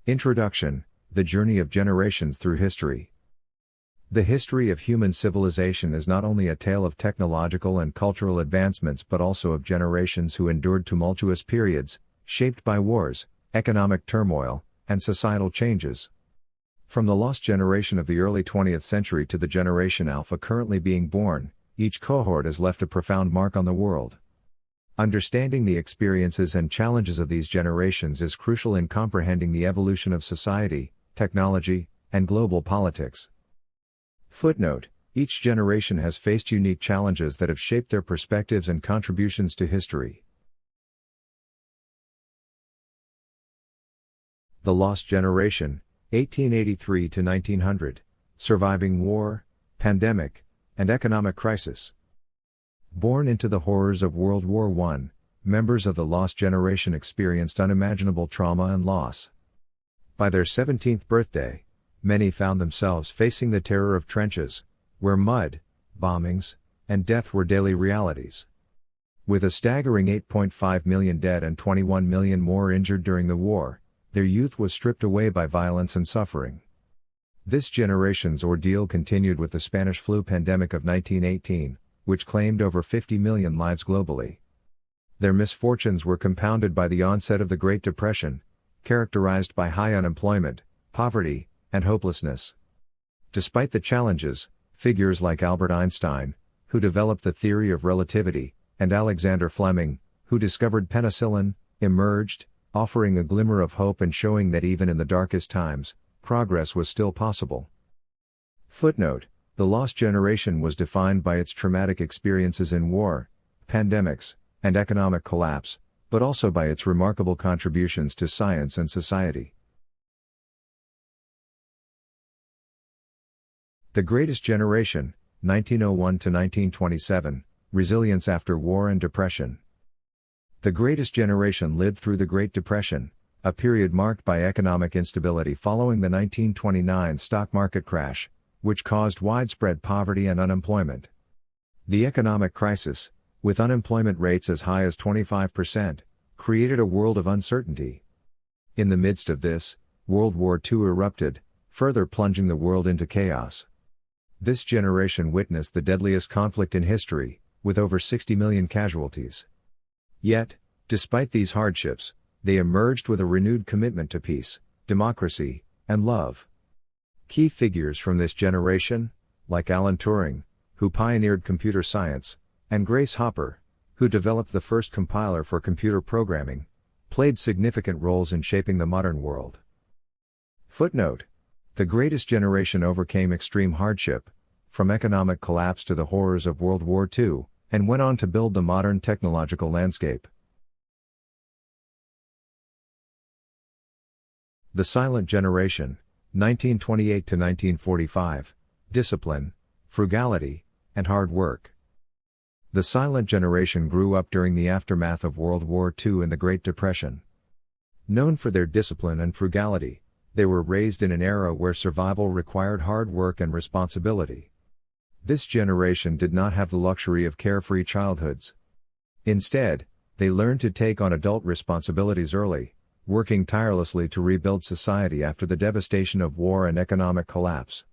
Introduction: The Journey of Generations Through History. The history of human civilization is not only a tale of technological and cultural advancements but also of generations who endured tumultuous periods, shaped by wars, economic turmoil, and societal changes. From the lost generation of the early 20th century to the generation Alpha currently being born, each cohort has left a profound mark on the world. Understanding the experiences and challenges of these generations is crucial in comprehending the evolution of society, technology, and global politics. Footnote: Each generation has faced unique challenges that have shaped their perspectives and contributions to history. The Lost Generation, 1883 to 1900, Surviving War, Pandemic, and Economic Crisis. Born into the horrors of World War I, members of the Lost Generation experienced unimaginable trauma and loss. By their 17th birthday, many found themselves facing the terror of trenches, where mud, bombings, and death were daily realities. With a staggering 8.5 million dead and 21 million more injured during the war, their youth was stripped away by violence and suffering. This generation's ordeal continued with the Spanish flu pandemic of 1918, which claimed over 50 million lives globally. Their misfortunes were compounded by the onset of the Great Depression, characterized by high unemployment, poverty, and hopelessness. Despite the challenges, figures like Albert Einstein, who developed the theory of relativity, and Alexander Fleming, who discovered penicillin, emerged, offering a glimmer of hope and showing that even in the darkest times, progress was still possible. Footnote: The Lost Generation was defined by its traumatic experiences in war, pandemics, and economic collapse, but also by its remarkable contributions to science and society. The Greatest Generation, 1901 to 1927, Resilience after War and Depression. The Greatest Generation lived through the Great Depression, a period marked by economic instability following the 1929 stock market crash, which caused widespread poverty and unemployment. The economic crisis, with unemployment rates as high as 25%, created a world of uncertainty. In the midst of this, World War II erupted, further plunging the world into chaos. This generation witnessed the deadliest conflict in history, with over 60 million casualties. Yet, despite these hardships, they emerged with a renewed commitment to peace, democracy, and love. Key figures from this generation, like Alan Turing, who pioneered computer science, and Grace Hopper, who developed the first compiler for computer programming, played significant roles in shaping the modern world. Footnote: The Greatest Generation overcame extreme hardship, from economic collapse to the horrors of World War II, and went on to build the modern technological landscape. The Silent Generation, 1928 to 1945, Discipline, Frugality, and Hard Work. The Silent Generation grew up during the aftermath of World War II and the Great Depression. Known for their discipline and frugality, they were raised in an era where survival required hard work and responsibility. This generation did not have the luxury of carefree childhoods. Instead, they learned to take on adult responsibilities early, working tirelessly to rebuild society after the devastation of war and economic collapse.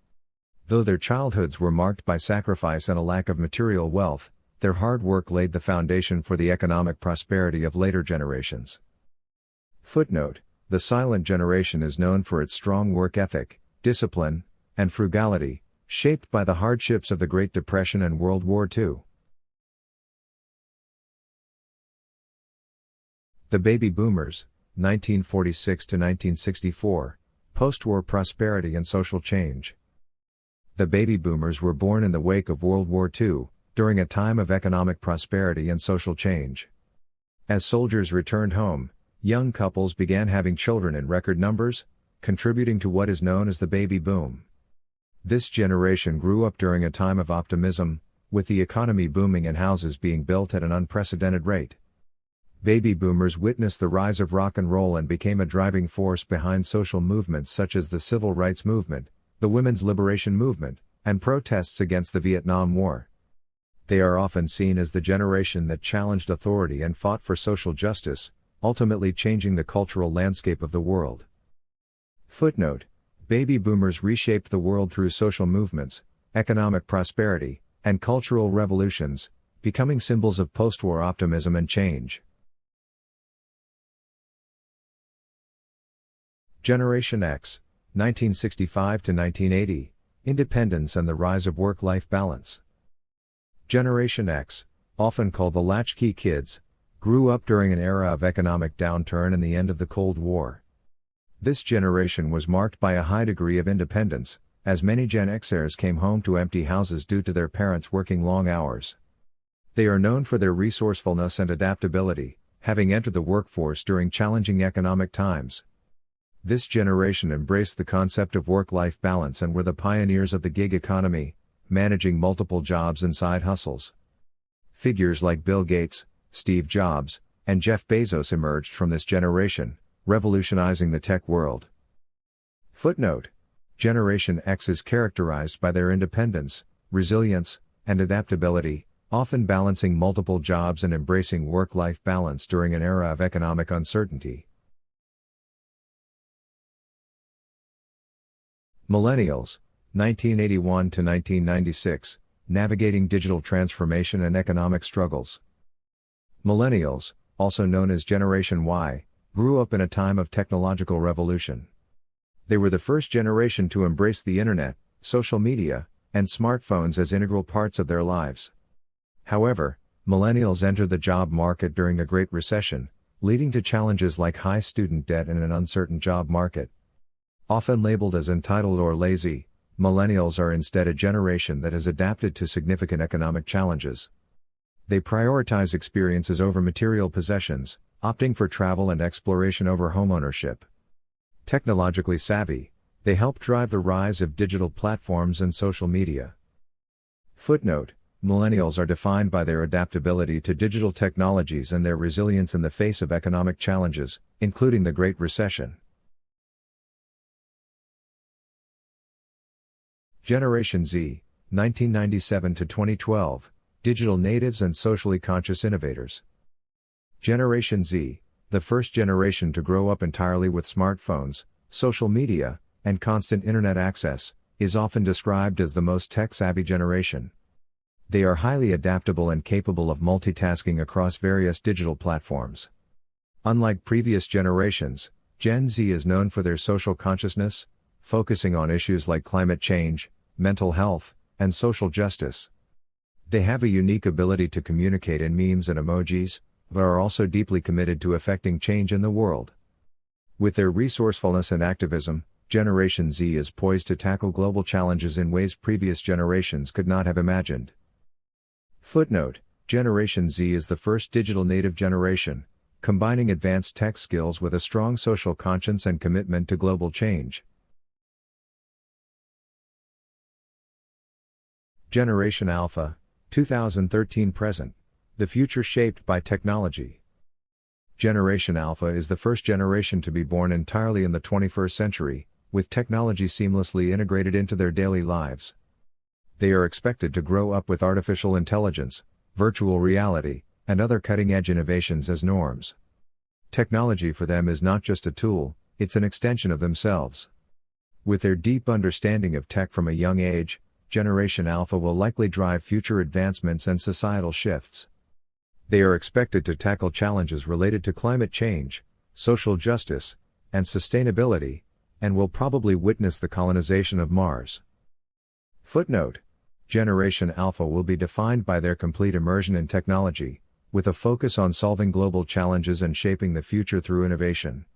Though their childhoods were marked by sacrifice and a lack of material wealth, their hard work laid the foundation for the economic prosperity of later generations. Footnote: The Silent Generation is known for its strong work ethic, discipline, and frugality, shaped by the hardships of the Great Depression and World War II. The Baby Boomers, 1946 to 1964, Post-War Prosperity and Social Change. The Baby Boomers were born in the wake of World War II, during a time of economic prosperity and social change. As soldiers returned home, young couples began having children in record numbers, contributing to what is known as the baby boom. This generation grew up during a time of optimism, with the economy booming and houses being built at an unprecedented rate. Baby boomers witnessed the rise of rock and roll and became a driving force behind social movements such as the Civil Rights Movement, the Women's Liberation Movement, and protests against the Vietnam War. They are often seen as the generation that challenged authority and fought for social justice, ultimately changing the cultural landscape of the world. Footnote: Baby boomers reshaped the world through social movements, economic prosperity, and cultural revolutions, becoming symbols of post-war optimism and change. Generation X, 1965 to 1980, Independence and the Rise of Work-Life Balance. Generation X, often called the latchkey kids, grew up during an era of economic downturn and the end of the Cold War. This generation was marked by a high degree of independence, as many Gen Xers came home to empty houses due to their parents working long hours. They are known for their resourcefulness and adaptability, having entered the workforce during challenging economic times. This generation embraced the concept of work-life balance and were the pioneers of the gig economy, managing multiple jobs and side hustles. Figures like Bill Gates, Steve Jobs, and Jeff Bezos emerged from this generation, revolutionizing the tech world. Footnote: Generation X is characterized by their independence, resilience, and adaptability, often balancing multiple jobs and embracing work-life balance during an era of economic uncertainty. Millennials, 1981 to 1996, navigating digital transformation and economic struggles. Millennials, also known as Generation Y, grew up in a time of technological revolution. They were the first generation to embrace the internet, social media, and smartphones as integral parts of their lives. However, millennials entered the job market during the Great Recession, leading to challenges like high student debt and an uncertain job market. Often labeled as entitled or lazy, millennials are instead a generation that has adapted to significant economic challenges. They prioritize experiences over material possessions, opting for travel and exploration over homeownership. Technologically savvy, they help drive the rise of digital platforms and social media. Footnote: Millennials are defined by their adaptability to digital technologies and their resilience in the face of economic challenges, including the Great Recession. Generation Z, 1997 to 2012, digital natives and socially conscious innovators. Generation Z, the first generation to grow up entirely with smartphones, social media, and constant internet access, is often described as the most tech-savvy generation. They are highly adaptable and capable of multitasking across various digital platforms. Unlike previous generations, Gen Z is known for their social consciousness, focusing on issues like climate change, mental health, and social justice. They have a unique ability to communicate in memes and emojis, but are also deeply committed to effecting change in the world. With their resourcefulness and activism, Generation Z is poised to tackle global challenges in ways previous generations could not have imagined. Footnote: Generation Z is the first digital native generation, combining advanced tech skills with a strong social conscience and commitment to global change. Generation Alpha, 2013 present. The future shaped by technology. Generation Alpha is the first generation to be born entirely in the 21st century, with technology seamlessly integrated into their daily lives. They are expected to grow up with artificial intelligence, virtual reality, and other cutting-edge innovations as norms. Technology for them is not just a tool, it's an extension of themselves. With their deep understanding of tech from a young age, Generation Alpha will likely drive future advancements and societal shifts. They are expected to tackle challenges related to climate change, social justice, and sustainability, and will probably witness the colonization of Mars. Footnote: Generation Alpha will be defined by their complete immersion in technology, with a focus on solving global challenges and shaping the future through innovation.